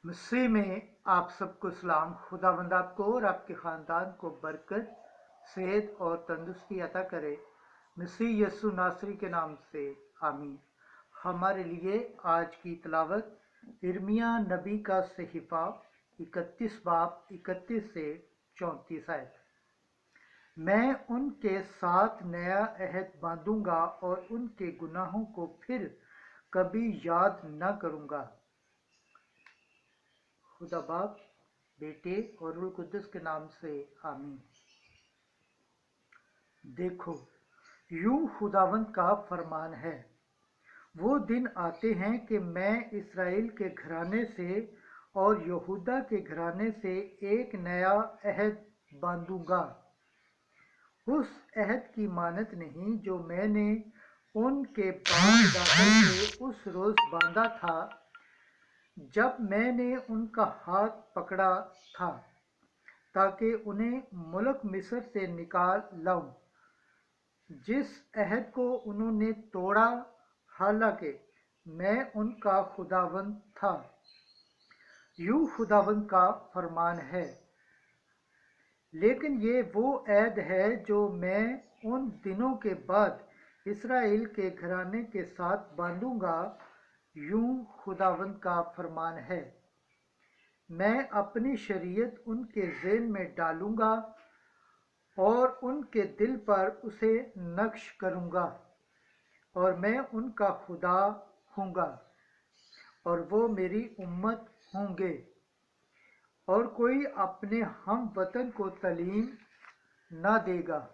मसीह में आप सबको सलाम। खुदावंद आपको और आपके ख़ानदान को बरकत, सेहत और तंदुरुस्ती अता करे। मसीह यसु नासरी के नाम से आमीन। हमारे लिए आज की तलावत यिर्मयाह नबी का सहीफ़ा 31 बाब 31 से 34 आयत। मैं उनके साथ नया अहद बांधूंगा और उनके गुनाहों को फिर कभी याद न करूंगा। खुदा बाप, बेटे और रूह कुद्दुस के नाम से आमीन। देखो, यूं खुदावंद का फरमान है, वो दिन आते हैं कि मैं इस्राएल के घराने से और यहूदा के घराने से एक नया अहद बांधूंगा। उस अहद की मानत नहीं जो मैंने उनके बाप दादों से उस रोज बांधा था जब मैंने उनका हाथ पकड़ा था ताकि उन्हें मुल्क मिस्र से निकाल लाऊं, जिस अहद को उन्होंने तोड़ा, हालांकि मैं उनका खुदावंद था। यूं खुदावंद का फरमान है, लेकिन ये वो अहद है जो मैं उन दिनों के बाद इस्राएल के घराने के साथ बांधूंगा। यूं खुदावंद का फरमान है, मैं अपनी शरीयत उनके ज़हन में डालूंगा और उनके दिल पर उसे नक्श करूंगा, और मैं उनका खुदा हूँगा और वो मेरी उम्मत होंगे। और कोई अपने हम वतन को तलीम ना देगा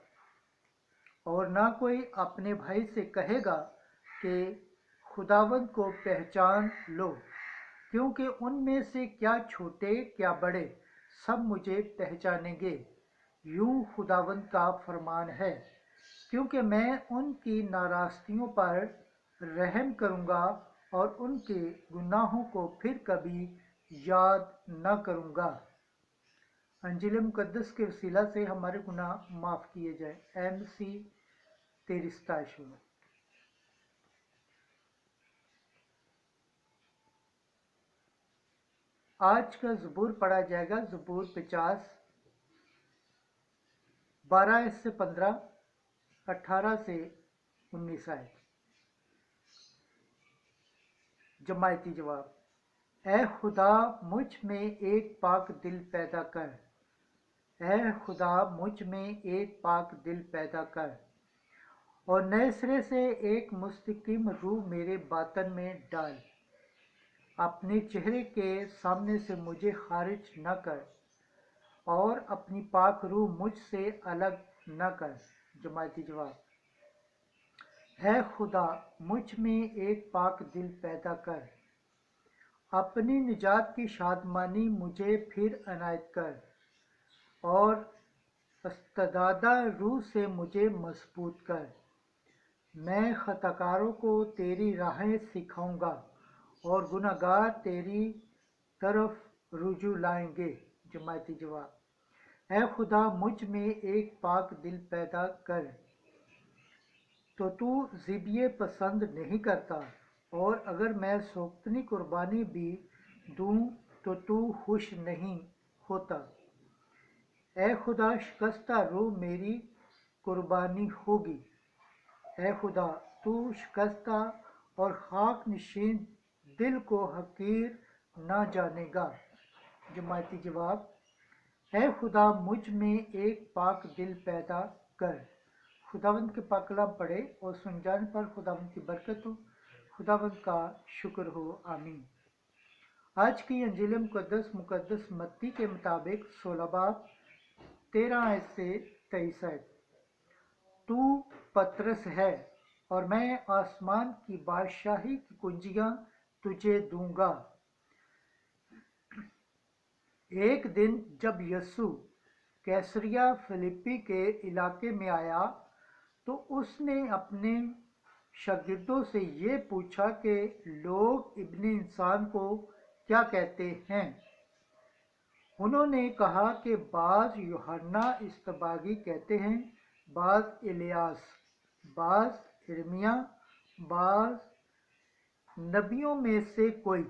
और ना कोई अपने भाई से कहेगा कि खुदावंद को पहचान लो, क्योंकि उनमें से क्या छोटे क्या बड़े सब मुझे पहचानेंगे। यूं खुदावंद का फरमान है, क्योंकि मैं उनकी नाराज़गियों पर रहम करूंगा और उनके गुनाहों को फिर कभी याद न करूंगा। अंजील मुकद्दस के वसीला से हमारे गुनाह माफ़ किए जाए। MC तेरी सताइश हो। आज का ज़बूर पढ़ा जाएगा, ज़बूर 50, 12 से 15, 18 से 19 आयत। जमायती जवाब। ए खुदा, मुझ में एक पाक दिल पैदा कर। ए खुदा, मुझ में एक पाक दिल पैदा कर और नए सिरे से एक मुस्तकीम रूह मेरे बातन में डाल। अपने चेहरे के सामने से मुझे खारिज न कर और अपनी पाक रूह मुझसे अलग न कर। जमायती जवाब। है खुदा, मुझ में एक पाक दिल पैदा कर, अपनी निजात की शादमानी मुझे फिर अनायत कर और इस्तदादा रूह से मुझे मजबूत कर। मैं खताकारों को तेरी राहें सिखाऊंगा और गुनहगार तेरी तरफ रुजू लाएंगे। जमायती जवाब। है खुदा, मुझ में एक पाक दिल पैदा कर, तो तू ज़िबिये पसंद नहीं करता, और अगर मैं सोख्तनी कुर्बानी भी दूं तो तू खुश नहीं होता। ए खुदा, शिकस्ता रूह मेरी कुर्बानी होगी। ए खुदा, तू शिकस्ता और खाक नशीन दिल को हकीर ना जानेगा। जमायती जवाब। है खुदा, मुझ में एक पाक दिल पैदा कर। खुदावंद के पाक कलाम पढ़े और सुन जाने पर खुदावंद की बरकत हो, खुदावंद का शुक्र हो। आमीन। आज की अंजील मुकद्दस मत्ती के मुताबिक 16 बाब 13 आयत से 23 आयत। तू पतरस है और मैं आसमान की बादशाही की कुंजियां तुझे दूंगा। एक दिन जब यीशु कैसरिया फिलिप्पी के इलाके में आया तो उसने अपने शागिर्दों से ये पूछा कि लोग इब्ने इंसान को क्या कहते हैं। उन्होंने कहा कि बाज़ यूहन्ना इस्तबागी कहते हैं, बाज़ इलियास, बाज़ यिर्मयाह, बाज़ नबियों में से कोई।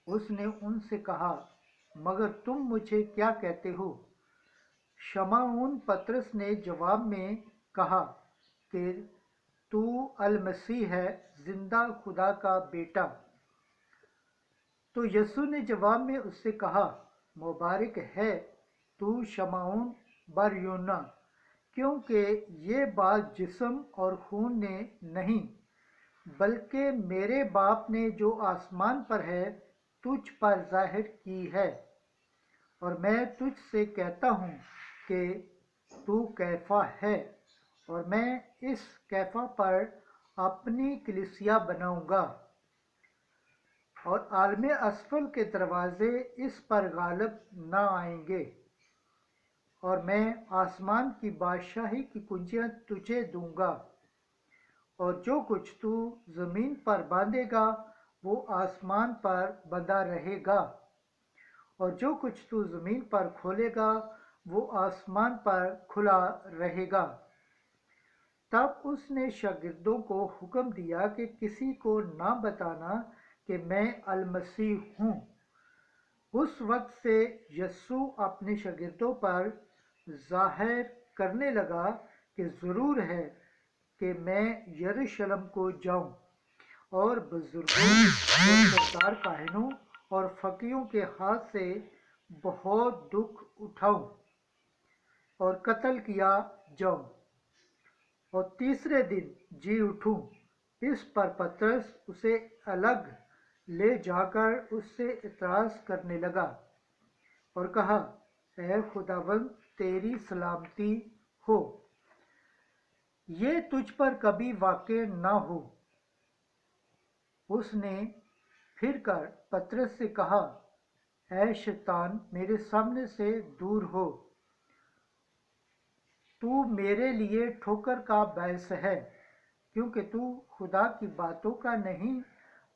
उसने उनसे कहा, मगर तुम मुझे क्या कहते हो? शमौन पतरस ने जवाब में कहा कि तू अल-मसीह है, जिंदा खुदा का बेटा। तो यीशु ने जवाब में उससे कहा, मुबारक है तू शमौन बर योना, क्योंकि ये बात जिस्म और खून ने नहीं, बल्कि मेरे बाप ने जो आसमान पर है तुझ पर जाहिर की है। और मैं तुझसे कहता हूँ कि तू कैफा है, और मैं इस कैफा पर अपनी कलीसिया बनाऊंगा, और आलम असफल के दरवाजे इस पर गालिब न आएंगे। और मैं आसमान की बादशाही की कुंजियाँ तुझे दूंगा, और जो कुछ तू जमीन पर बांधेगा वो आसमान पर बंधा रहेगा, और जो कुछ तू जमीन पर खोलेगा वो आसमान पर खुला रहेगा। तब उसने शागिर्दों को हुक्म दिया कि किसी को ना बताना कि मैं अल-मसीह हूँ। उस वक्त से यस्सु अपने शागिर्दों पर जाहिर करने लगा कि ज़रूर है कि मैं यरूशलेम को जाऊं और बुजुर्गों और सरदार काहनों और फकीहों के हाथ से बहुत दुख उठाऊं और कत्ल किया जाऊं और तीसरे दिन जी उठूं। इस पर पतरस उसे अलग ले जाकर उससे इतराज़ करने लगा और कहा, ऐ खुदावंद तेरी सलामती हो, ये तुझ पर कभी वाक़ई न हो। उसने फिर कर पतरस से कहा, ऐ शैतान, मेरे सामने से दूर हो, तू मेरे लिए ठोकर का बायस है, क्योंकि तू खुदा की बातों का नहीं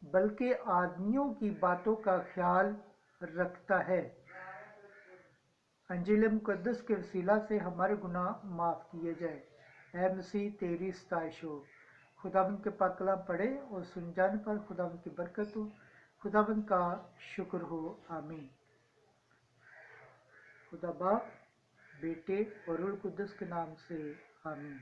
बल्कि आदमियों की बातों का ख्याल रखता है। अंजील मुकद्दस के वसीला से हमारे गुनाह माफ़ किए जाए। ऐ मसीह तेरी सताइश हो। खुदावंद के पाक कलाम पढ़े और सुन जाने पर खुदावंद की बरकत हो। खुदावंद का शुक्र हो। आमीन। खुदा बाप, बेटे और रूह कुद्दस के नाम से आमीन।